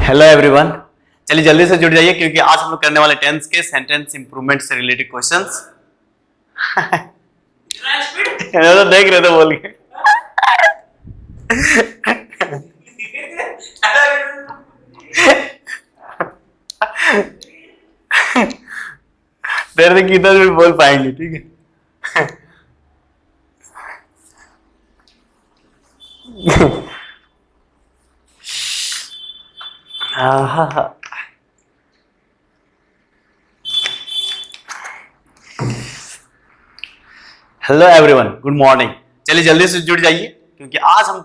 Hello everyone. चलिए जल्दी से जुड़ जाइए क्योंकि आज हम लोग करने वाले टेंस के सेंटेंस इंप्रूवमेंट से रिलेटेड क्वेश्चंस। तो देख रहे थे बोल के। देर से किधर भी बोल पाएंगे, ठीक है। Hello everyone, good morning. चलिए जल्दी से जुड़ जाइए क्योंकि आज हम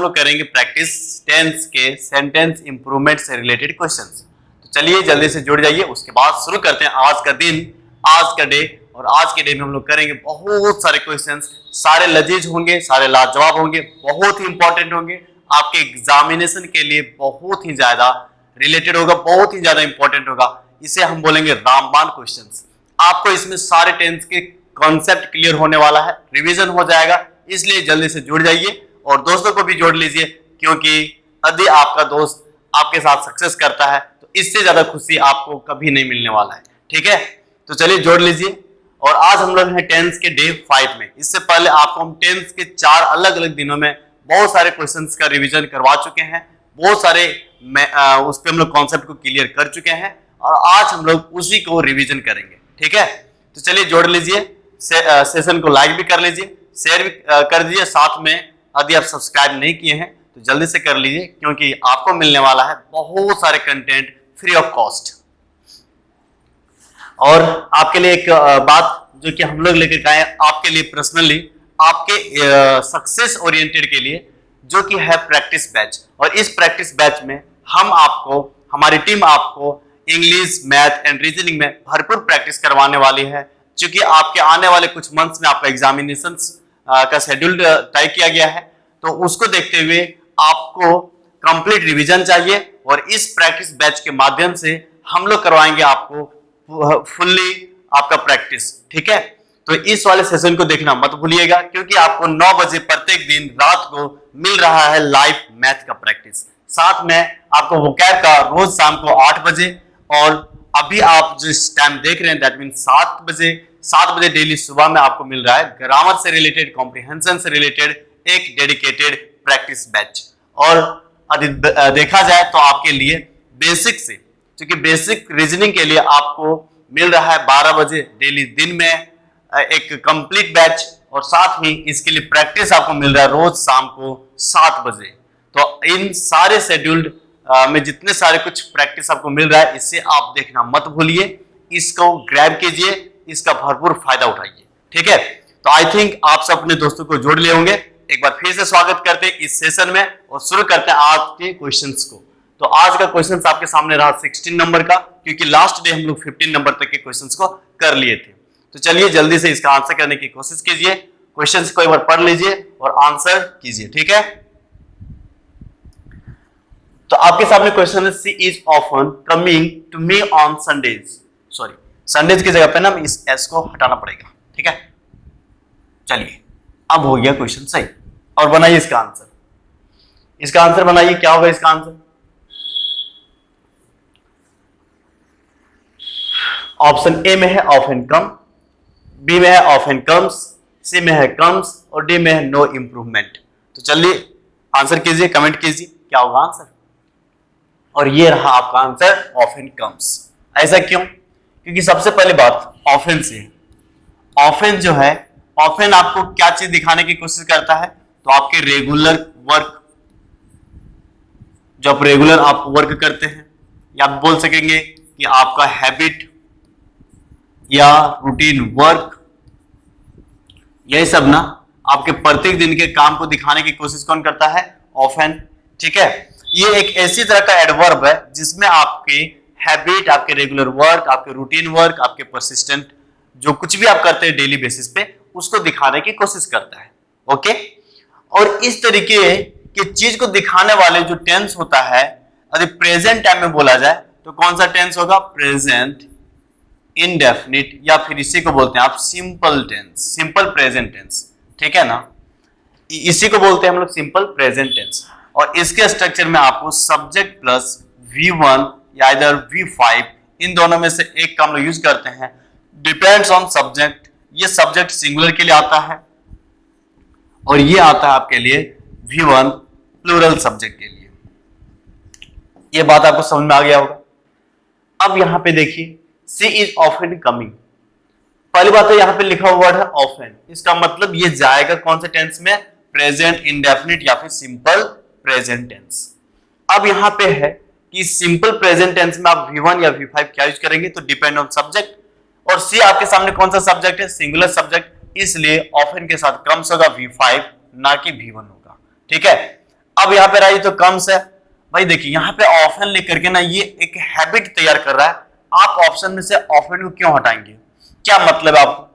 लोग करेंगे प्रैक्टिस टेंस के सेंटेंस इंप्रूवमेंट से रिलेटेड क्वेश्चंस। तो चलिए जल्दी से जुड़ जाइए, उसके बाद शुरू करते हैं आज का दिन, आज का डे। और आज के डे में हम लोग करेंगे बहुत सारे क्वेश्चंस, सारे लजीज होंगे, सारे लाजवाब होंगे, बहुत ही इंपॉर्टेंट होंगे, आपके एग्जामिनेशन के लिए बहुत ही ज्यादा रिलेटेड होगा, बहुत ही ज्यादा इंपॉर्टेंट होगा। इसे हम बोलेंगे रामबाण क्वेश्चंस। आपको इसमें सारे टेंस के कॉन्सेप्ट क्लियर होने वाला है, रिवीजन हो जाएगा, इसलिए जल्दी से जुड़ जाइए और दोस्तों को भी जोड़ लीजिए क्योंकि यदि आपका दोस्त आपके साथ सक्सेस करता है तो इससे ज्यादा खुशी आपको कभी नहीं मिलने वाला है, ठीक है। तो चलिए जोड़ लीजिए। और आज हम लोग हैं टेंस के डे 5 में। इससे पहले आपको हम टेंस के 4 अलग अलग दिनों में बहुत सारे क्वेश्चंस का रिवीजन करवा चुके हैं, बहुत सारे उस पर हम लोग कॉन्सेप्ट को क्लियर कर चुके हैं और आज हम लोग उसी को रिवीजन करेंगे, ठीक है। तो चलिए जोड़ लीजिए, सेशन को लाइक भी कर लीजिए, शेयर भी कर दीजिए, साथ में यदि आप सब्सक्राइब नहीं किए हैं तो जल्दी से कर लीजिए क्योंकि आपको मिलने वाला है बहुत सारे कंटेंट फ्री ऑफ कॉस्ट। और आपके लिए एक बात जो कि हम लोग लेकर आए आपके लिए पर्सनली, आपके सक्सेस ओरिएंटेड के लिए, जो कि है प्रैक्टिस बैच। और इस प्रैक्टिस बैच में हमारी टीम आपको इंग्लिश, मैथ एंड रीजनिंग में भरपूर प्रैक्टिस करवाने वाली है। क्योंकि आपके आने वाले कुछ मंथ्स में आपका एग्जामिनेशन का शेड्यूल तय किया गया है, तो उसको देखते हुए आपको कंप्लीट रिवीजन चाहिए और इस प्रैक्टिस बैच के माध्यम से हम लोग करवाएंगे आपको फुल्ली आपका प्रैक्टिस, ठीक है। तो इस वाले सेशन को देखना मत भूलिएगा क्योंकि आपको 9 बजे प्रत्येक दिन रात को मिल रहा है लाइव मैथ का प्रैक्टिस। साथ में आपको वोकैब का रोज शाम को 8 बजे, और अभी आप जिस टाइम देख रहे हैं दैट मीन 7 बजे डेली सुबह में आपको मिल रहा है ग्रामर से रिलेटेड, कॉम्प्रिहेंशन से रिलेटेड एक डेडिकेटेड प्रैक्टिस बैच। और देखा जाए तो आपके लिए बेसिक से, क्योंकि बेसिक रीजनिंग के लिए आपको मिल रहा है 12 बजे डेली दिन में एक कंप्लीट बैच, और साथ ही इसके लिए प्रैक्टिस आपको मिल रहा है रोज शाम को 7 बजे। तो इन सारे शेड्यूल्ड में जितने सारे कुछ प्रैक्टिस आपको मिल रहा है, इससे आप देखना मत भूलिए, इसको ग्रैब कीजिए, इसका भरपूर फायदा उठाइए, ठीक है। तो आई थिंक आप सब अपने दोस्तों को जोड़ लिए होंगे। एक बार फिर से स्वागत करते हैं इस सेशन में और शुरू करते हैं आज के क्वेश्चंस को। तो आज का क्वेश्चन आपके सामने रहा 16 नंबर का, क्योंकि लास्ट डे हम लोग 15 नंबर तक के क्वेश्चंस को कर लिए थे। तो चलिए जल्दी से इसका आंसर करने की कोशिश कीजिए, क्वेश्चंस को एक बार पढ़ लीजिए और आंसर कीजिए, ठीक है। तो आपके सामने क्वेश्चन है, she is often coming to me on Sundays. Sorry, Sundays की जगह पे ना इस एस को हटाना पड़ेगा, ठीक है। चलिए अब हो गया क्वेश्चन सही, और बनाइए इसका आंसर। इसका आंसर बनाइए, क्या होगा इसका आंसर? ऑप्शन ए में है ऑफन कम, बी में है ऑफन कम्स, सी में है कम्स और डी में है नो इंप्रूवमेंट। तो चलिए आंसर कीजिए, कमेंट कीजिए क्या होगा आंसर। और ये रहा आपका आंसर, ऑफन कम्स। ऐसा क्यों? क्योंकि सबसे पहली बात ऑफन से, ऑफन जो है, ऑफन आपको क्या चीज दिखाने की कोशिश करता है? तो आपके रेगुलर वर्क, जो आप रेगुलर आप वर्क करते हैं, या आप बोल सकेंगे कि आपका हैबिट या रूटीन वर्क, यही सब ना आपके प्रत्येक दिन के काम को दिखाने की कोशिश कौन करता है? ऑफन, ठीक है। ये एक ऐसी तरह का एडवर्ब है जिसमें आपके हैबिट, आपके रेगुलर वर्क, आपके रूटीन वर्क, आपके परसिस्टेंट, जो कुछ भी आप करते हैं डेली बेसिस पे, उसको दिखाने की कोशिश करता है, ओके। और इस तरीके की चीज को दिखाने वाले जो टेंस होता है, यदि प्रेजेंट टाइम में बोला जाए तो कौन सा टेंस होगा? प्रेजेंट इंडेफिनिट, या फिर इसी को बोलते हैं आप simple tense, simple present tense, ठीक है ना। इसी को बोलते हैं हम लोग सिंपल प्रेजेंट टेंस। और इसके स्ट्रक्चर में आपको सब्जेक्ट प्लस V1 या इधर V5 इन दोनों में से एक का हम लोग यूज करते हैं। डिपेंड्स ऑन सब्जेक्ट, ये सब्जेक्ट सिंगुलर के लिए आता है और ये आता है आपके लिए V1 प्लूरल सब्जेक्ट के लिए। ये बात आपको समझ में आ गया होगा। अब यहां पे देखिए सी इज ऑफन कमिंग, पहली बात है यहां पे लिखा हुआ वर्ड है ऑफन, इसका मतलब ये जाएगा कौन से टेंस में, प्रेजेंट इंडेफिनिट या फिर सिंपल प्रेजेंट टेंस। अब यहां पे है कि सिंपल प्रेजेंट टेंस में आप V1 या V5 क्या यूज करेंगे, तो डिपेंड ऑन सब्जेक्ट, और सी आपके सामने कौन सा सब्जेक्ट है, सिंगुलर सब्जेक्ट, इसलिए ऑफन के साथ कम्स होगा V5 ना कि V1 होगा। ठीक है, अब यहां पे रही तो कम्स है भाई, देखिए यहां पे ऑफन लिख करके ना ये एक हैबिट तैयार कर रहा है, आप ऑप्शन में से ऑफन को क्यों हटाएंगे, क्या मतलब है आपको,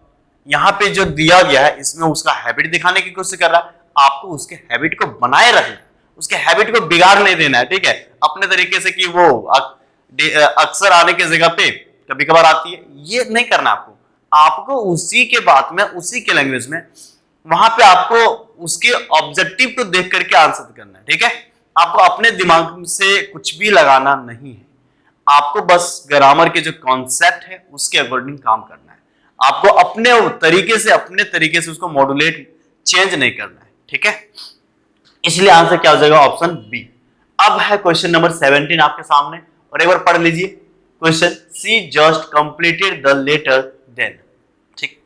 यहां पे जो दिया गया है इसमें उसका हैबिट दिखाने की कोशिश कर रहा है, आपको उसके हैबिट को बनाए रखना, उसके हैबिट को बिगाड़ नहीं देना है। ठीक है, अपने तरीके से कि वो अक्सर आने की जगह पे कभी कभार आती है, ये नहीं करना आपको, आपको उसी के बात में, उसी के लैंग्वेज में, वहां पे आपको उसके ऑब्जेक्टिव को देख करके आंसर करना है। ठीक है, आपको अपने दिमाग से कुछ भी लगाना नहीं है, आपको बस ग्रामर के जो कॉन्सेप्ट है उसके अकॉर्डिंग काम करना है, आपको अपने तरीके से उसको मॉड्यूलेट चेंज नहीं करना है। ठीक है, इसलिए आंसर क्या हो जाएगा, ऑप्शन बी। अब है क्वेश्चन नंबर 17 आपके सामने, और एक बार पढ़ लीजिए question, she just completed the letter then. ठीक,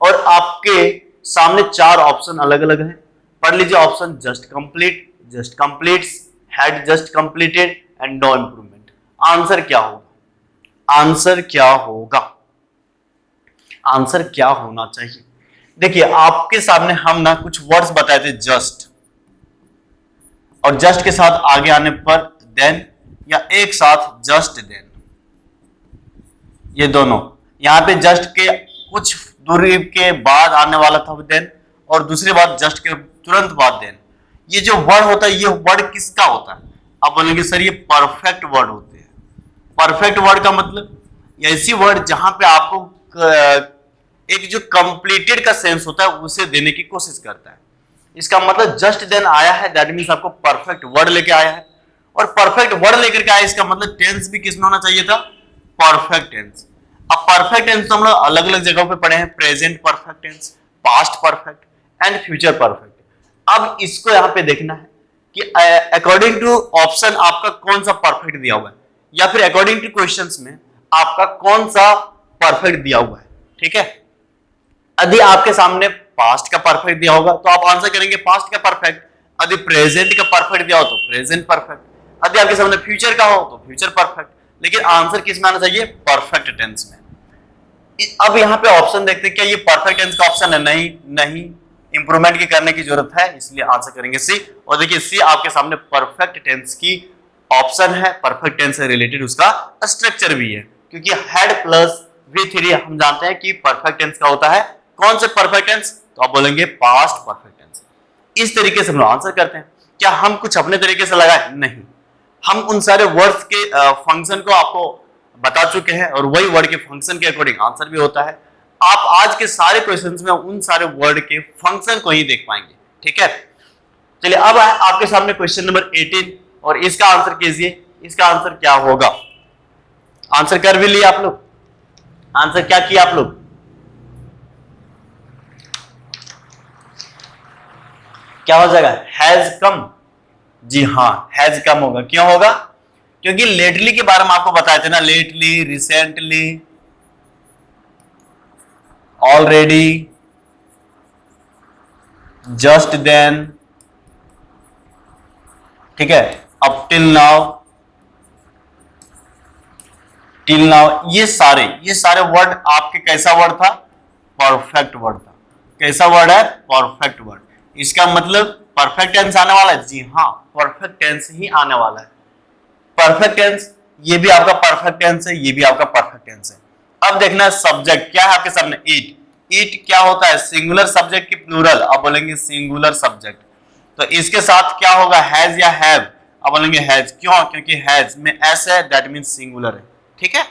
और आपके सामने 4 ऑप्शन अलग अलग हैं, पढ़ लीजिए option just complete, just completes, had just completed and no improvement. Answer क्या होगा, आंसर क्या होगा, आंसर क्या होना चाहिए। देखिए आपके सामने हम ना कुछ वर्ड्स बताए थे, जस्ट, और जस्ट के साथ आगे आने पर देन, या एक साथ जस्ट देन, ये दोनों, यहां पे जस्ट के कुछ दूरी के बाद आने वाला था देन, और दूसरी बात जस्ट के तुरंत बाद देन। ये जो वर्ड होता है ये वर्ड किसका होता है, आप बोलेंगे सर ये परफेक्ट वर्ड होते हैं। परफेक्ट वर्ड का मतलब ऐसी वर्ड जहां पे आपको एक जो कंप्लीटेड का सेंस होता है उसे देने की कोशिश करता है। इसका मतलब जस्ट देन आया है, दैट मींस आपको परफेक्ट वर्ड लेके आया है, और परफेक्ट वर्ड लेकर के आया, इसका मतलब टेंस भी किसमें होना चाहिए था, परफेक्ट टेंस। अब परफेक्ट टेंस तो हम लोग अलग अलग जगहों पे पढ़े हैं, present perfect tense, past perfect and future perfect. अब इसको यहां पे देखना है कि अकॉर्डिंग टू ऑप्शन आपका कौन सा परफेक्ट दिया हुआ है, या फिर अकॉर्डिंग टू क्वेश्चंस में आपका कौन सा परफेक्ट दिया हुआ है। ठीक है, यदि आपके सामने पास्ट का परफेक्ट दिया होगा तो आप आंसर करेंगे पास्ट का परफेक्ट, यदि प्रेजेंट का परफेक्ट दिया हो तो प्रेजेंट परफेक्ट, यदि आपके सामने फ्यूचर का हो तो फ्यूचर परफेक्ट, लेकिन आंसर किस में आना चाहिए, परफेक्ट टेंस में। अब यहाँ पे ऑप्शन देखते हैं, क्या ये परफेक्ट टेंस का ऑप्शन है, नहीं, नहीं, इंप्रूवमेंट की करने की जरूरत है, इसलिए आंसर करेंगे सी। और देखिए सी आपके सामने परफेक्ट टेंस की ऑप्शन है, परफेक्ट टेंस से रिलेटेड उसका स्ट्रक्चर भी है, क्योंकि हेड प्लस V3 हम जानते हैं कि परफेक्ट टेंस का होता है, कौन से परफेक्ट टेंस, तो आप बोलेंगे पास्ट परफेक्ट टेंस। इस तरीके से हम आंसर करते हैं। क्या हम कुछ अपने तरीके से लगाए, नहीं, हम उन सारे वर्ड्स के फंक्शन को आपको बता चुके हैं, और वही वर्ड के फंक्शन के अकॉर्डिंग आंसर भी होता है। आप आज के सारे क्वेश्चंस में उन सारे वर्ड के फंक्शन को ही देख पाएंगे। ठीक है, चलिए अब आपके सामने क्वेश्चन नंबर 18, और इसका आंसर कीजिए, इसका आंसर क्या होगा। आंसर कर भी लिए आप लोग, आंसर क्या किया आप लोग, क्या हो जाएगा, हैज कम। जी हाँ, हैज कम होगा, क्यों होगा, क्योंकि लेटली के बारे में आपको बताए थे ना, lately, recently, already, just then, ठीक है, up till now, till now, ये सारे वर्ड आपके कैसा वर्ड था, परफेक्ट वर्ड था। कैसा वर्ड है, परफेक्ट वर्ड। इसका मतलब परफेक्ट टेंस आने वाला है, जी हाँ, परफेक्ट टेंस ही आने वाला है। परफेक्ट टेंस, ये भी आपका परफेक्ट टेंस है, ये भी आपका परफेक्ट टेंस है। अब देखना सब्जेक्ट क्या है आपके सामने, ईट। ईट क्या होता है, सिंगुलर सब्जेक्ट की प्लूरल, आप बोलेंगे सिंगुलर सब्जेक्ट, तो इसके साथ क्या होगा, हैज या हैव, आप बोलेंगे हैज, क्यों, क्योंकि हैज में एस है, दैट मींस सिंगुलर है। ठीक है,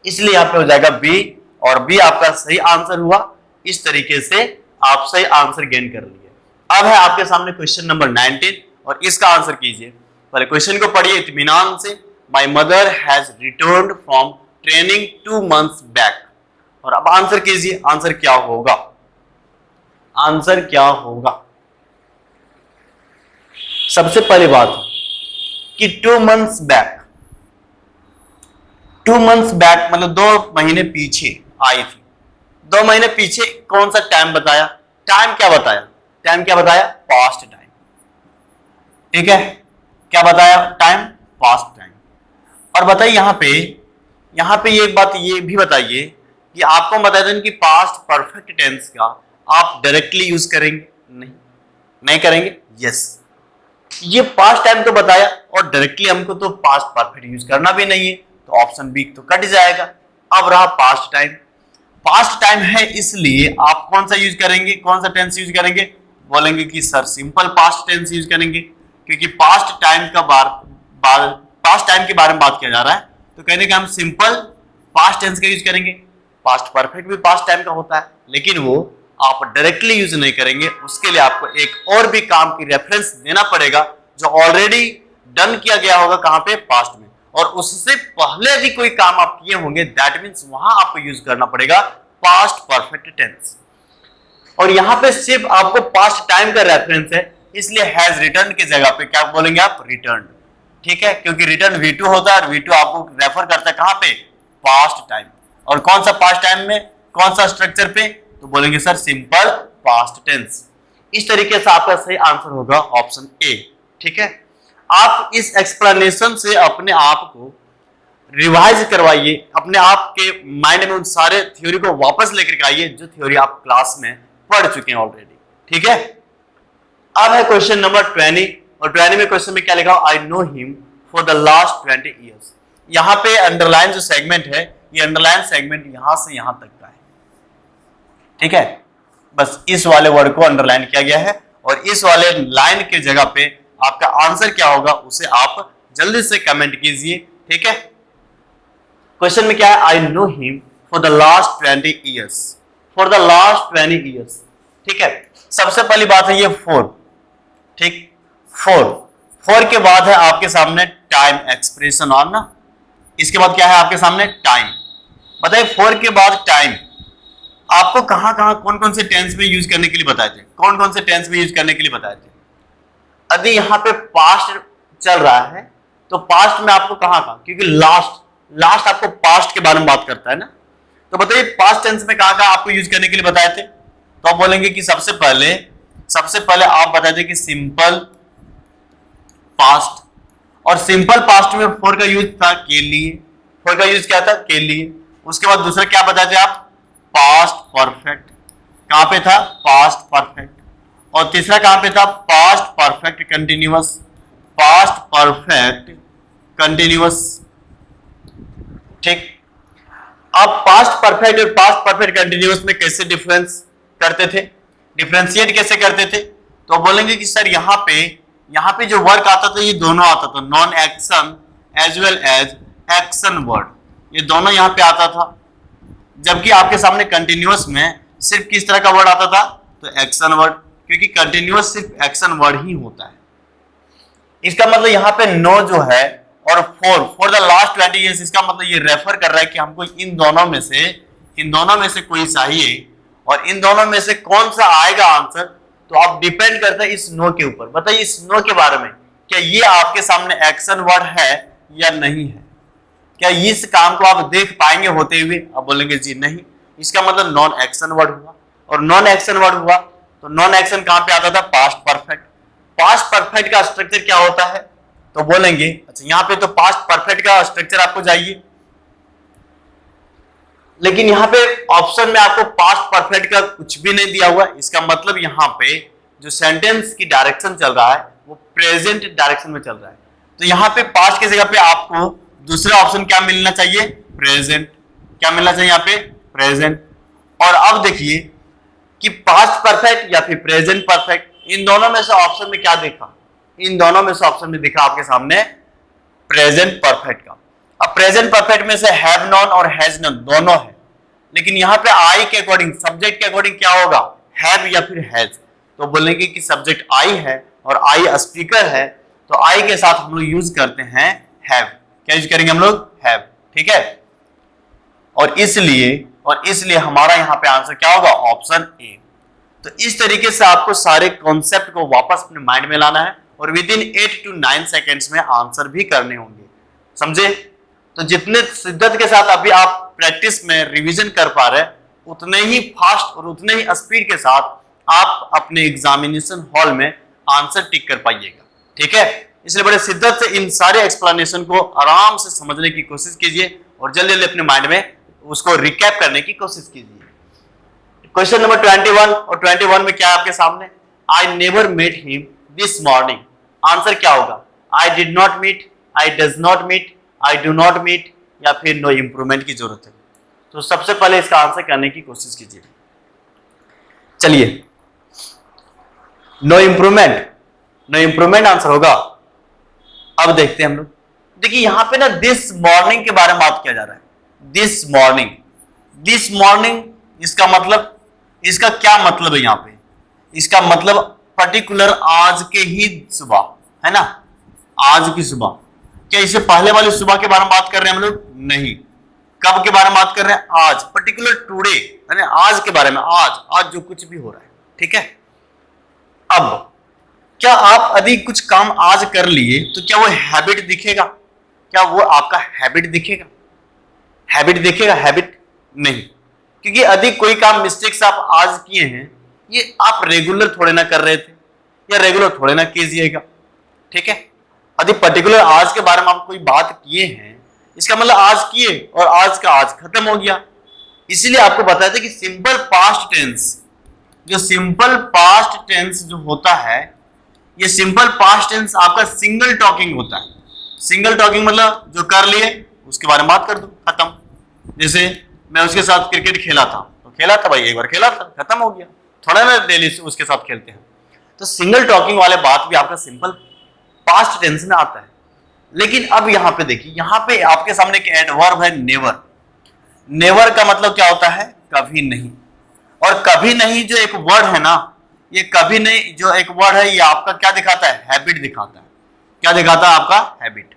इसलिए यहाँ पे हो जाएगा बी, और बी आपका सही आंसर हुआ। इस तरीके से आप सही आंसर गेन कर लिए। अब है आपके सामने क्वेश्चन नंबर 19, और इसका आंसर कीजिए। पहले क्वेश्चन को पढ़िए इत्मीनान से। My mother has returned from training 2 months back. और अब आंसर कीजिए, आंसर क्या होगा, आंसर क्या होगा। सबसे पहली बात कि 2 months बैक, 2 months बैक मतलब 2 महीने पीछे आई थी। 2 महीने पीछे कौन सा टाइम बताया, टाइम क्या बताया, टाइम क्या बताया, पास्ट टाइम। ठीक है, क्या बताया, टाइम पास्ट टाइम। और बताइए यहां पे एक बात ये भी बताइए कि आपको बता दें कि पास्ट परफेक्ट टेंस का आप डायरेक्टली यूज करेंगे, नहीं करेंगे। यस, ये पास्ट टाइम तो बताया और डायरेक्टली हमको तो पास्ट परफेक्ट यूज करना भी नहीं है, तो ऑप्शन बी तो कट जाएगा। अब रहा पास्ट टाइम। पास्ट टाइम है इसलिए आप कौन सा यूज करेंगे, कौन सा टेंस यूज करेंगे, बोलेंगे कि sir simple past tense use करेंगे, क्योंकि पास्ट टाइम के बारे में बात किया जा रहा है, तो कहने का हम सिंपल पास्ट टेंस का यूज करेंगे। पास्ट परफेक्ट भी पास्ट टाइम का होता है, लेकिन वो आप डायरेक्टली यूज नहीं करेंगे, उसके लिए आपको एक और भी काम की रेफरेंस देना पड़ेगा जो ऑलरेडी डन किया गया होगा, कहां पे, पास्ट में, और उससे पहले भी कोई काम आप किए होंगे, दैट मींस वहां आपको यूज करना पड़ेगा पास्ट परफेक्ट टेंस। और यहां पे सिर्फ आपको पास्ट टाइम का रेफरेंस है, इसलिए हैज रिटर्न की जगह पे क्या बोलेंगे आप, रिटर्न। ठीक है, क्योंकि रिटर्न V2 होता है और V2 आपको रेफर करता है कहां पे, पास्ट टाइम। और कौन सा पास्ट टाइम में, कौन सा स्ट्रक्चर पे, तो बोलेंगे सर सिंपल पास्ट टेंस। इस तरीके से आपका सही आंसर होगा ऑप्शन ए। ठीक है, आप इस एक्सप्लेनेशन से अपने आप को रिवाइज करवाइए, अपने आप के माइंड में उन सारे थ्योरी को वापस लेकर आइए जो थ्योरी आप क्लास में पढ़ चुके हैं ऑलरेडी। ठीक है, अब है क्वेश्चन नंबर 20, और 20 में क्वेश्चन में क्या लिखा, I know him for the last 20 years। यहां पे अंडरलाइन जो सेगमेंट है, ये अंडरलाइन सेगमेंट यहां से यहां तक का है। ठीक है, बस इस वाले वर्ड को अंडरलाइन किया गया है, और इस वाले लाइन के जगह पे आपका आंसर क्या होगा उसे आप जल्दी से कमेंट कीजिए। ठीक है, क्वेश्चन में क्या है, I know him for the last 20 years, for the last 20 years। ठीक है, सबसे पहली बात है ये 4। ठीक, 4 के बाद है आपके सामने टाइम एक्सप्रेशन ऑन ना, इसके बाद क्या है आपके सामने टाइम। बताइए 4 के बाद टाइम आपको कहां कहां कौन कौन से टेंस में यूज करने के लिए बताए थे, कौन कौन से टेंस में यूज करने के लिए बताए थे। अभी यहां पे पास्ट चल रहा है, तो पास्ट में आपको कहां कहां, क्योंकि लास्ट आपको पास्ट के बारे में बात करता है ना, तो बताइए पास्ट टेंस में कहां कहां आपको यूज करने के लिए बताए थे। तो आप बोलेंगे कि सबसे पहले आप बताए थे कि सिंपल पास्ट, और सिंपल पास्ट में 4 का यूज था के लिए, 4 का यूज क्या था, के लिए। उसके बाद दूसरा क्या बताए थे आप, पास्ट परफेक्ट, कहां पे था, पास्ट परफेक्ट। और तीसरा कहां पे था, past perfect continuous, past perfect continuous. ठीक, अब पास्ट परफेक्ट और पास्ट परफेक्ट कंटिन्यूअस में कैसे डिफरेंस करते थे, डिफरेंशिएट कैसे करते थे, तो बोलेंगे कि सर यहां पे जो वर्क आता था ये दोनों आता था, non action as well as action word, ये दोनों यहां पे आता था। जबकि आपके सामने कंटिन्यूअस में सिर्फ किस तरह का वर्ड आता था, तो एक्शन वर्ड, क्योंकि कंटिन्यूअस सिर्फ एक्शन वर्ड ही होता है। इसका मतलब यहां पे नो जो है और फॉर द लास्ट 20 years, इसका मतलब ये रेफर कर रहा है कि हमको इन दोनों में से कोई चाहिए, और इन दोनों में से कौन सा आएगा आंसर, तो आप डिपेंड करता है इस नो के ऊपर। बताइए इस नो के बारे में, क्या ये आपके सामने एक्शन वर्ड है या नहीं है, क्या इस काम को आप देख पाएंगे होते हुए, आप बोलेंगे जी नहीं, इसका मतलब नॉन एक्शन वर्ड हुआ। और नॉन एक्शन वर्ड हुआ तो नॉन एक्शन कहां पे आता था, पास्ट परफेक्ट। पास्ट परफेक्ट का स्ट्रक्चर क्या होता है, तो बोलेंगे अच्छा यहां पे तो पास्ट परफेक्ट का स्ट्रक्चर आपको चाहिए, लेकिन यहां पे ऑप्शन में आपको पास्ट परफेक्ट का कुछ भी नहीं दिया हुआ। इसका मतलब यहां पे जो सेंटेंस की डायरेक्शन चल रहा है वो प्रेजेंट डायरेक्शन में चल रहा है, तो यहां पे पास्ट की जगह पे आपको दूसरा ऑप्शन क्या मिलना चाहिए, प्रेजेंट। क्या मिलना चाहिए यहाँ पे, प्रेजेंट। और अब देखिए कि पास्ट परफेक्ट या फिर प्रेजेंट परफेक्ट, इन दोनों में से ऑप्शन में क्या देखा, इन दोनों में से ऑप्शन में दिखा आपके सामने प्रेजेंट परफेक्ट का। अब प्रेजेंट परफेक्ट में से हैव नॉन और हैज नॉन दोनों है, लेकिन यहां पे आई के अकॉर्डिंग, सब्जेक्ट के अकॉर्डिंग क्या होगा, हैव या फिर हैज। तो बोलेंगे कि सब्जेक्ट आई है और आई स्पीकर है, तो आई के साथ हम लोग यूज करते हैं हैव। क्या यूज करेंगे हम लोग? हैव। ठीक है, और इसलिए हमारा यहां पे आंसर क्या होगा? Option A. तो इस तरीके से आपको सारे कॉन्सेप्ट को वापस अपने माइंड में लाना है और विद इन 8 to 9 सेकेंड्स में आंसर भी करने होंगे। समझे? तो जितने शिद्दत के साथ अभी आप प्रैक्टिस में रिवीजन कर पा रहे हैं, उतने ही फास्ट और उतने ही स्पीड के साथ आप अपने एग्जामिनेशन हॉल में आंसर टिक कर पाइएगा। ठीक है, इसलिए बड़े शिद्दत से इन सारे एक्सप्लेनेशन को आराम से समझने की कोशिश कीजिए और जल्दी जल्दी अपने माइंड में उसको रिकैप करने की कोशिश कीजिए। क्वेश्चन नंबर 21 और 21 में क्या है आपके सामने? I never met him this morning. Answer क्या होगा? I did not meet, I does not meet, I do not meet, या फिर नो इंप्रूवमेंट की जरूरत है। तो सबसे पहले इसका आंसर करने की कोशिश कीजिए। चलिए, नो इंप्रूवमेंट आंसर होगा। अब देखते हैं हम लोग। देखिए यहां पे ना दिस मॉर्निंग के बारे में बात किया जा रहा है। दिस मॉर्निंग इसका मतलब, इसका क्या मतलब है यहां पे? इसका मतलब पर्टिकुलर आज के ही सुबह, है ना? आज की सुबह। क्या इससे पहले वाली सुबह के बारे में बात कर रहे हैं हम लोग? नहीं। कब के बारे में बात कर रहे हैं? आज, पर्टिकुलर टुडे, यानी आज के बारे में। आज जो कुछ भी हो रहा है। ठीक है, अब क्या आप यदि कुछ काम आज कर लिए तो क्या वो हैबिट दिखेगा? क्या वो आपका हैबिट दिखेगा? हैबिट नहीं, क्योंकि यदि कोई काम मिस्टेक से आप आज किए हैं, ये आप रेगुलर थोड़े ना कर रहे थे, या रेगुलर थोड़े ना कीजिएगा। ठीक है, यदि पर्टिकुलर आज के बारे में आप कोई बात किए हैं, इसका मतलब आज किए और आज का आज खत्म हो गया। इसीलिए आपको बताया था कि सिंपल पास्ट टेंस जो होता है, ये सिंपल पास्ट टेंस आपका सिंगल टॉकिंग होता है। सिंगल टॉकिंग मतलब जो कर लिए उसके बारे में बात कर दो, खत्म। जैसे मैं उसके साथ क्रिकेट खेला था, तो खेला था भाई, एक बार खेला था, खत्म हो गया। थोड़ा ना डेली उसके साथ खेलते हैं। तो सिंगल टॉकिंग वाले बात भी आपका सिंपल पास्ट टेंस में आता है। लेकिन अब यहां पे देखिए, यहां पे आपके सामने एक एडवर्ब है नेवर। नेवर का मतलब क्या होता है? कभी नहीं। और कभी नहीं जो एक वर्ड है ना, ये कभी नहीं जो एक वर्ड है, ये आपका क्या दिखाता है? हैबिट दिखाता है। क्या दिखाता है? आपका हैबिट।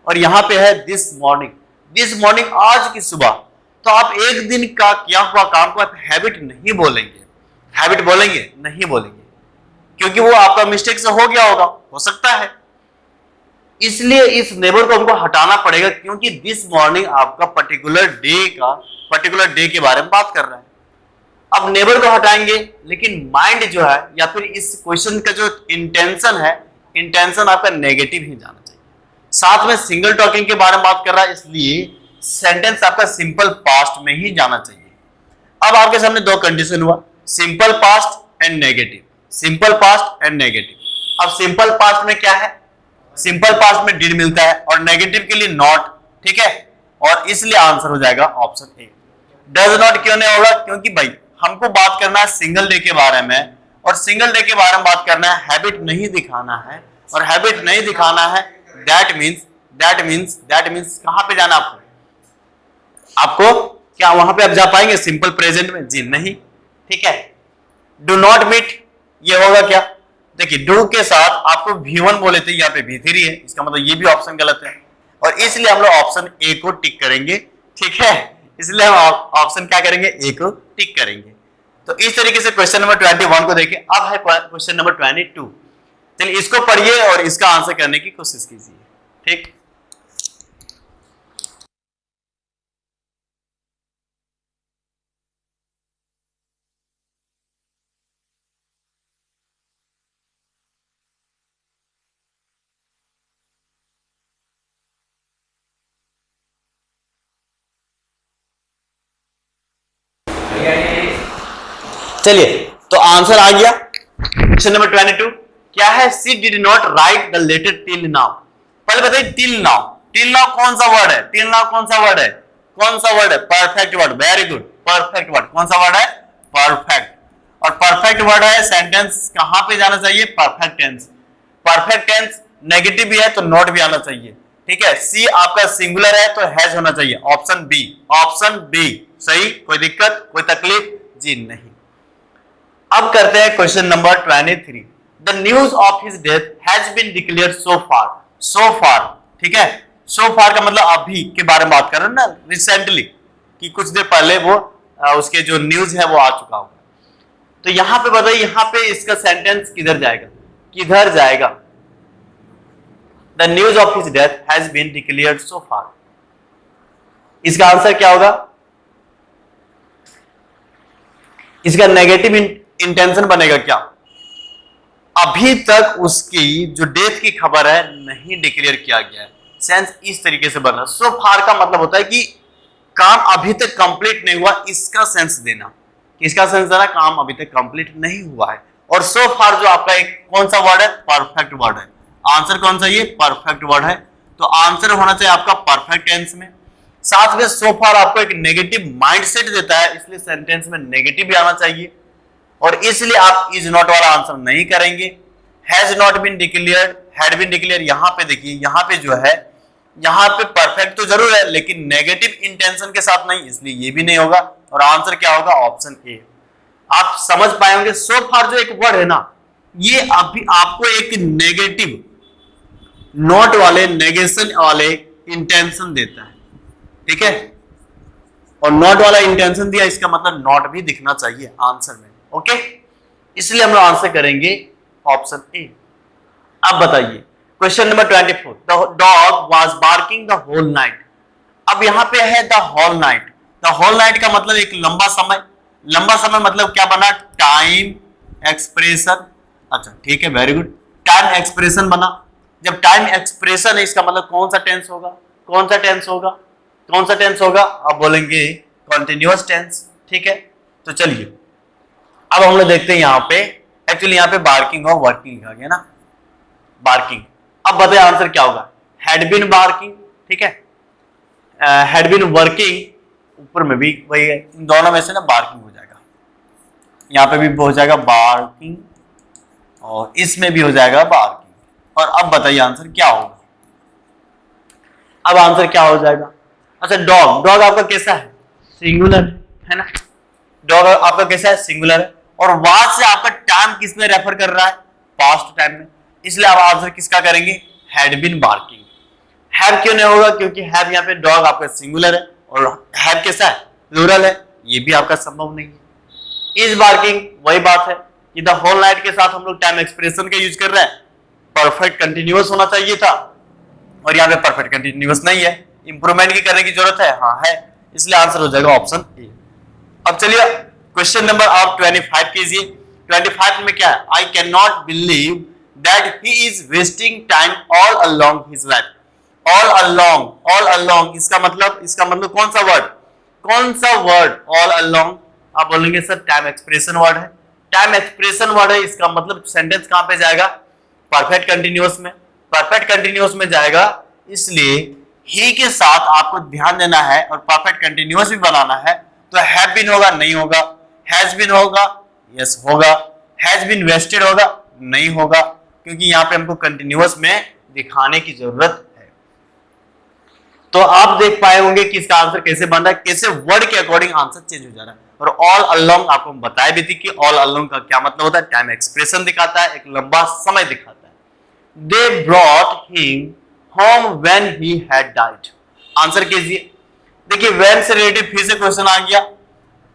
और यहां पे है दिस मॉर्निंग, आज की सुबह। तो आप एक दिन का किया हुआ काम को आप हैबिट नहीं बोलेंगे। हैबिट बोलेंगे? नहीं बोलेंगे, क्योंकि वो आपका मिस्टेक से हो गया होगा, हो सकता है। इसलिए इस नेबर को हमको हटाना पड़ेगा, क्योंकि दिस मॉर्निंग आपका पर्टिकुलर डे के बारे में बात कर रहा है। अब नेबर को हटाएंगे, लेकिन माइंड जो है, या फिर इस क्वेश्चन का जो इंटेंशन आपका नेगेटिव ही जाना चाहिए। साथ में सिंगल टॉकिंग के बारे में बात कर रहा है, इसलिए सेंटेंस आपका सिंपल पास्ट में ही जाना चाहिए। अब आपके सामने दो कंडीशन हुआ, सिंपल पास्ट एंड नेगेटिव। अब सिंपल पास्ट में क्या है? सिंपल पास्ट में डिड मिलता है और नेगेटिव के लिए नॉट। ठीक है, और इसलिए आंसर हो जाएगा ऑप्शन ए। डज नॉट क्यों नहीं होगा? क्योंकि भाई हमको बात करना है सिंगल डे के बारे में, और सिंगल डे के बारे में बात करना है, हैबिट नहीं दिखाना है। और हैबिट नहीं दिखाना है, दैट मीन्स कहां पे जाना आपको? क्या वहां पे आप जा पाएंगे सिंपल प्रेजेंट में? जी नहीं। ठीक है, डू नॉट मीट, ये होगा क्या? देखिए, डू के साथ आपको V1 बोले थे, यहाँ पे V3 है, इसका मतलब ये भी ऑप्शन गलत है, और इसलिए हम लोग ऑप्शन ए को टिक करेंगे। ठीक है, इसलिए हम ऑप्शन क्या करेंगे? ए को टिक करेंगे। तो इस तरीके से क्वेश्चन नंबर 21 को देखिए। अब है क्वेश्चन नंबर 22। चलिए इसको पढ़िए और इसका आंसर करने की कोशिश कीजिए। ठीक, चलिए तो आंसर आ गया। क्वेश्चन नंबर 22 क्या है? She did not write the letter till now. पहले बताइए टिल नाउ कौन सा वर्ड है? कौन सा वर्ड है? Perfect word. Very good, perfect word. कौन सा वर्ड है? परफेक्ट। और परफेक्ट वर्ड है, सेंटेंस कहां पे जाना चाहिए? परफेक्ट टेंस नेगेटिव भी है तो नॉट भी आना चाहिए। ठीक है, सी आपका सिंगुलर है तो हैज होना चाहिए। ऑप्शन बी सही। कोई दिक्कत, कोई तकलीफ? जी नहीं। अब करते हैं question number 23। The news of his death has been declared so far. So far, ठीक है, सो फार का मतलब अभी के बारे में बात कर रहे हैं ना, रिसेंटली, कि कुछ देर पहले वो उसके जो न्यूज है वो आ चुका होगा। तो यहां पे बताइए, यहां पे इसका सेंटेंस किधर जाएगा, किधर जाएगा? The news of his death has been declared so far. इसका आंसर क्या होगा? इसका नेगेटिव इंटेंशन बनेगा क्या? अभी तक उसकी जो डेथ की खबर है नहीं डिक्लेयर किया गया है। सेंस इस तरीके से बना। सो फार का मतलब होता है कि काम अभी तक कंप्लीट नहीं हुआ, इसका सेंस देना। किसका सेंस देना? काम अभी तक कंप्लीट नहीं हुआ है। और सो फार जो आपका एक कौन सा वर्ड है? परफेक्ट वर्ड है। आंसर कौन सा? ये परफेक्ट वर्ड है। तो आंसर होना चाहिए आपका परफेक्ट टेंस में। साथ में सो फार आपको एक नेगेटिव माइंडसेट देता है, इसलिए सेंटेंस में नेगेटिव भी आना चाहिए। और इसलिए आप इज नॉट वाला आंसर नहीं करेंगे। Has not been declared, had been declare, यहां पे देखिए, यहां पे जो है, यहां पे परफेक्ट तो जरूर है लेकिन नेगेटिव इंटेंशन के साथ नहीं, इसलिए ये भी नहीं होगा। और आंसर क्या होगा? Option A. आप समझ पाए होंगे, सो फार जो एक वर्ड है ना, ये अभी आपको एक नेगेटिव नॉट वाले, नेगेशन वाले इंटेंशन देता है, ठीक है। और नॉट वाला इंटेंशन दिया, इसका मतलब नॉट भी दिखना चाहिए आंसर में, ओके। इसलिए हम लोग आंसर करेंगे ऑप्शन ए। अब बताइए question number 24, the dog was barking the whole night. अब यहां पे है the whole night. The whole night का मतलब एक लंबा समय। लंबा समय मतलब क्या बना? Time expression. अच्छा ठीक है, वेरी गुड, टाइम एक्सप्रेशन बना। जब टाइम एक्सप्रेशन है, इसका मतलब कौन सा टेंस होगा? कौन सा टेंस होगा? कौन सा टेंस होगा? आप बोलेंगे कॉन्टिन्यूअस टेंस, ठीक है। तो चलिए अब हम लोग देखते हैं यहां पे, एक्चुअली यहां पे बार्किंग और वर्किंग लिखा गया ना, बार्किंग। अब बताइए आंसर क्या होगा? हैड बीन बार्किंग, ठीक है, हैड बीन वर्किंग, ऊपर में भी वही है, इन दोनों में से ना बार्किंग हो जाएगा। यहां पे भी हो जाएगा बार्किंग और इसमें भी हो जाएगा बार्किंग। और अब बताइए आंसर क्या होगा? अब आंसर क्या हो जाएगा? अच्छा, डॉग, डॉग आपका कैसा है? सिंगुलर है ना, डॉग आपका कैसा है? सिंगुलर है। और वाज से आपका टाइम किस में रेफर कर रहा है? पास्ट टाइम में, इसलिए आप आंसर किसका करेंगे? Had been barking. हैव क्यों नहीं होगा? क्योंकि हैव यहाँ पे डॉग आपका सिंगुलर है और हैव कैसा है? प्लूरल है, ये भी आपका संभव नहीं है। इज बार्किंग, वही बात है कि द होल नाइट के साथ हम लोग टाइम एक्सप्रेशन का यूज कर रहे हैं। परफेक्ट कंटिन्यूअस होना चाहिए था और यहाँ पे परफेक्ट कंटिन्यूअस नहीं है, इंप्रूवमेंट की करने की जरूरत है, हाँ है, इसलिए आंसर हो जाएगा ऑप्शन ए। अब चलिए क्वेश्चन नंबर आप 25 कीजिए। 25 में क्या है? I can not believe that he is wasting time all along his life. All along, all along, इसका मतलब कौन सा वर्ड? कौन सा वर्ड? All along. आप बोलेंगे सर टाइम एक्सप्रेशन वर्ड है। टाइम एक्सप्रेशन वर्ड है, इसका मतलब सेंटेंस कहां पे जाएगा? परफेक्ट कंटिन्यूअस में। परफेक्ट कंटिन्यूअस में जाएगा, इसलिए ही के साथ आपको ध्यान देना है और परफेक्ट कंटिन्यूअस भी बनाना है। तो हैव बीन होगा? नहीं होगा। हैज बीन होगा? यस होगा। हैज बीन वेस्टेड होगा? नहीं होगा, क्योंकि यहां पे हमको कंटिन्यूअस में दिखाने की जरूरत है। तो आप देख पाए होंगे कि इसका आंसर कैसे बन रहा है, कैसे वर्ड के अकॉर्डिंग आंसर चेंज हो जा रहा है। और ऑल अलोंग आपको बताया भी थी कि ऑल अलोंग का क्या मतलब होता है? टाइम एक्सप्रेशन दिखाता है, एक लंबा समय दिखाता है। They brought him home when he had died. Answer कीजिए। देखिए व्हेन से रिलेटेड फिर से क्वेश्चन आ गया।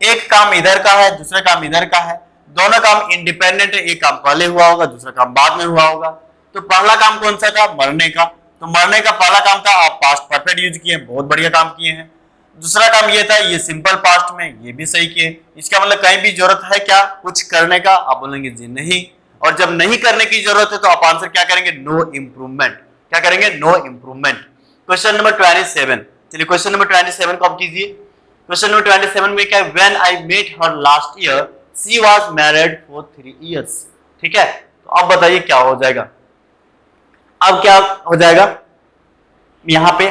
एक काम इधर का है, दूसरा काम इधर का है, दोनों काम इंडिपेंडेंट है। एक काम पहले हुआ होगा, दूसरा काम बाद में हुआ होगा। तो पहला काम कौन सा था? मरने का। तो मरने का पहला काम था, आप पास्ट परफेक्ट यूज किए, बहुत बढ़िया काम किए हैं। दूसरा काम ये था, ये सिंपल पास्ट में, ये भी सही किए। इसका मतलब कहीं भी जरूरत है क्या कुछ करने का? आप बोलेंगे जी नहीं। और जब नहीं करने की जरूरत है तो आप आंसर क्या करेंगे? No improvement. क्या करेंगे? No improvement. क्वेश्चन नंबर 27, चलिए क्वेश्चन नंबर 27 को आप कीजिए। क्वेश्चन नंबर 27 में क्या है? When I met her last year she was married for 3 years. ठीक है, तो अब बताइए क्या हो जाएगा? अब क्या हो जाएगा यहां पे?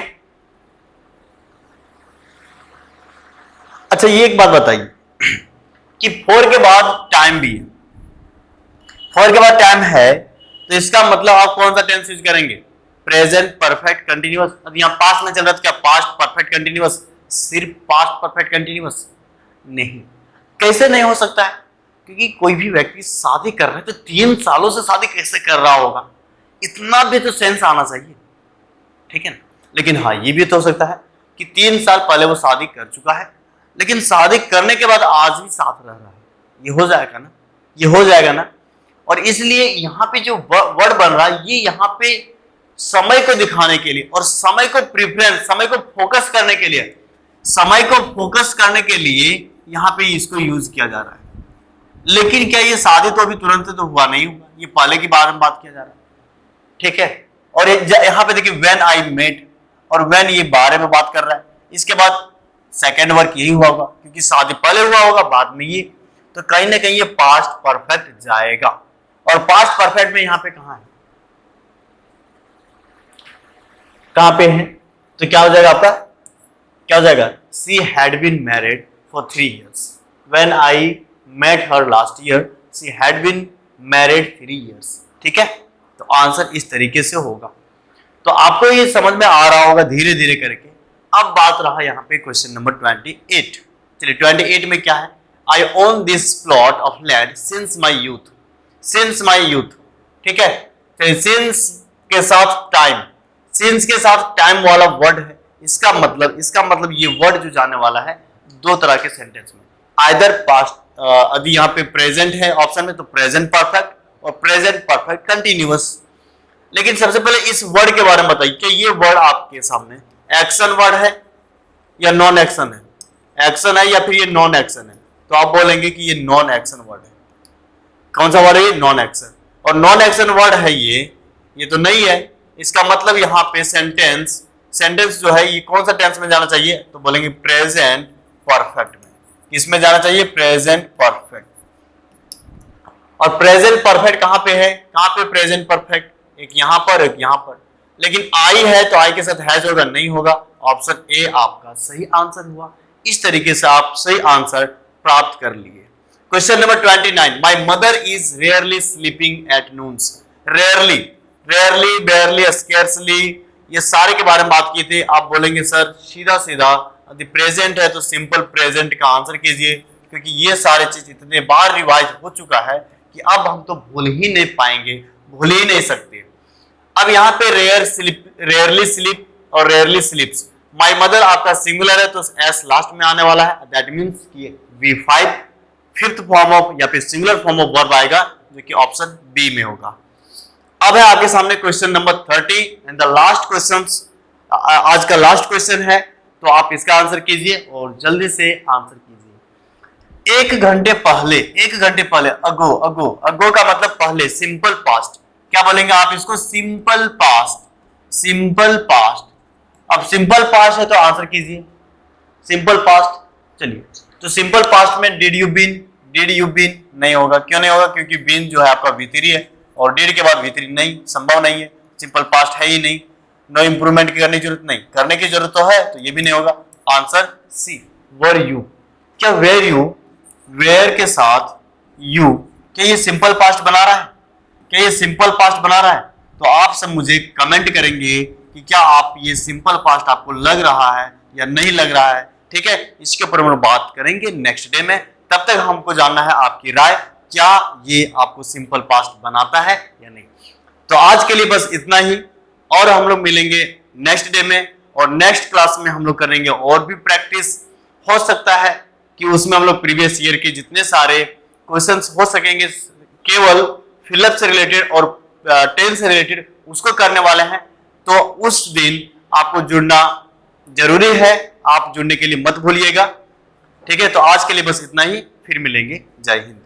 अच्छा ये एक बात बताइए कि 4 के बाद टाइम भी है, 4 के बाद टाइम है, तो इसका मतलब आप कौन सा टेंस यूज करेंगे? Present perfect continuous. अब यहां पास्ट में चल रहा था, क्या पास्ट परफेक्ट कंटिन्यूअस? सिर्फ पास्ट परफेक्ट कंटिन्यूअस नहीं। कैसे नहीं हो सकता है? क्योंकि कोई भी व्यक्ति शादी कर रहा है तो 3 सालों से शादी कैसे कर रहा होगा, इतना भी तो सेंस आना चाहिए, ठीक है ना। लेकिन हाँ, ये भी तो हो सकता है कि 3 साल पहले वो शादी कर चुका है, लेकिन शादी करने के बाद आज भी साथ रह रहा है, ये हो जाएगा ना, ये हो जाएगा ना। और इसलिए यहाँ पे जो वर्ड बन रहा है, ये यहाँ पे समय को दिखाने के लिए और समय को प्रिफरेंस, समय को फोकस करने के लिए, समय को फोकस करने के लिए यहाँ पे इसको यूज किया जा रहा है। लेकिन क्या ये शादी तो अभी तुरंत तो हुआ नहीं हुआ, ये पहले के बारे में बात किया जा रहा है, ठीक है। और यहाँ पे देखिए व्हेन आई मेट, और व्हेन ये बारे में बात कर रहा है, इसके बाद सेकेंड वर्क यही हुआ होगा, क्योंकि शादी पहले हुआ होगा बाद में ये, तो कहीं ना कहीं ये पास्ट परफेक्ट जाएगा। और पास्ट परफेक्ट में यहाँ पे कहाँ है, कहाँ पे है, तो क्या हो जाएगा आपका, क्या हो जाएगा, she had been married for 3 years, when I met her last year she had been married 3 years, ठीक है। तो आंसर इस तरीके से होगा। तो आपको ये समझ में आ रहा होगा धीरे धीरे करके। अब बात रहा यहाँ पे क्वेश्चन नंबर 28। चलिए 28 में क्या है, I own this plot of land since my youth, since my youth, ठीक है। चलिए सिंस के साथ टाइम, सिंस के साथ टाइम वाला वर्ड है, इसका मतलब ये वर्ड जो जाने वाला है 2 तरह के सेंटेंस में, आइदर पास्ट, अभी यहाँ पे प्रेजेंट है ऑप्शन में, तो प्रेजेंट परफेक्ट और प्रेजेंट परफेक्ट कंटिन्यूअस। लेकिन सबसे पहले इस वर्ड के बारे में बताइए कि ये वर्ड आपके सामने एक्शन वर्ड है या नॉन एक्शन है, एक्शन है या फिर ये नॉन एक्शन है, तो आप बोलेंगे कि ये नॉन एक्शन वर्ड है। कौन सा वर्ड है ये, नॉन एक्शन। और नॉन एक्शन वर्ड है ये तो नहीं है, इसका मतलब यहाँ पे सेंटेंस जो है ये कौन सा टेंस में जाना चाहिए, तो बोलेंगे प्रेजेंट परफेक्ट में। किसमें जाना चाहिए, प्रेजेंट परफेक्ट। और प्रेजेंट परफेक्ट कहां पे है, कहां पे प्रेजेंट परफेक्ट, एक यहां पर एक यहां पर। लेकिन आई है तो आई के साथ हैज होगा, नहीं होगा। ऑप्शन ए आपका सही आंसर हुआ। इस तरीके से आप सही आंसर प्राप्त कर लिए। Question number 29, my mother is rarely sleeping at Nunes. Rarely, बेयरली, scarcely, ये सारे के बारे में बात की थी। आप बोलेंगे सर सीधा सीधा यदि प्रेजेंट है तो सिंपल प्रेजेंट का आंसर कीजिए, क्योंकि ये सारे चीज इतने बार रिवाइज हो चुका है कि अब हम तो भूल ही नहीं पाएंगे, भूल ही नहीं सकते। अब यहाँ पे रेयरली स्लीप और रेयरली स्लीप्स, माय मदर आपका सिंगुलर है तो एस लास्ट में आने वाला है, दैट मींस कि V5 फिफ्थ फॉर्म ऑफ या फिर सिंगुलर फॉर्म ऑफ वर्ब आएगा, जो कि ऑप्शन बी में होगा। अब है आपके सामने question number 30 and the last question, आज का लास्ट क्वेश्चन है, तो आप इसका आंसर कीजिए और जल्दी से आंसर कीजिए। 1 घंटे पहले, अगो का मतलब पहले, सिंपल पास्ट। क्या बोलेंगे आप इसको, सिंपल पास्ट। अब सिंपल पास्ट है तो आंसर कीजिए सिंपल पास्ट। चलिए, तो सिंपल पास्ट में डिड यू बीन नहीं होगा। क्यों नहीं होगा, क्योंकि बीन जो है आपका V3 है और डिड के बाद V3 नहीं, संभव नहीं है, सिंपल पास्ट है ही नहीं। नो इंप्रूवमेंट की करने की जरूरत नहीं, करने की जरूरत तो है, तो ये भी नहीं होगा। Answer C, were you. क्या वेर यू, वेयर के साथ यू, क्या ये सिंपल पास्ट बना रहा है, क्या ये सिंपल पास्ट बना रहा है? तो आप सब मुझे कमेंट करेंगे कि क्या आप ये सिंपल पास्ट आपको लग रहा है या नहीं लग रहा है। ठीक है, इसके ऊपर हम बात करेंगे नेक्स्ट डे में। तब तक हमको जानना है आपकी राय, क्या ये आपको सिंपल पास्ट बनाता है या नहीं। तो आज के लिए बस इतना ही, और हम लोग मिलेंगे नेक्स्ट डे में, और नेक्स्ट क्लास में हम लोग करेंगे और भी प्रैक्टिस। हो सकता है कि उसमें हम लोग प्रीवियस ईयर के जितने सारे क्वेश्चंस हो सकेंगे, केवल फिलअप से रिलेटेड और टेंस से रिलेटेड उसको करने वाले हैं। तो उस दिन आपको जुड़ना जरूरी है, आप जुड़ने के लिए मत भूलिएगा। ठीक है, तो आज के लिए बस इतना ही, फिर मिलेंगे। जय हिंद।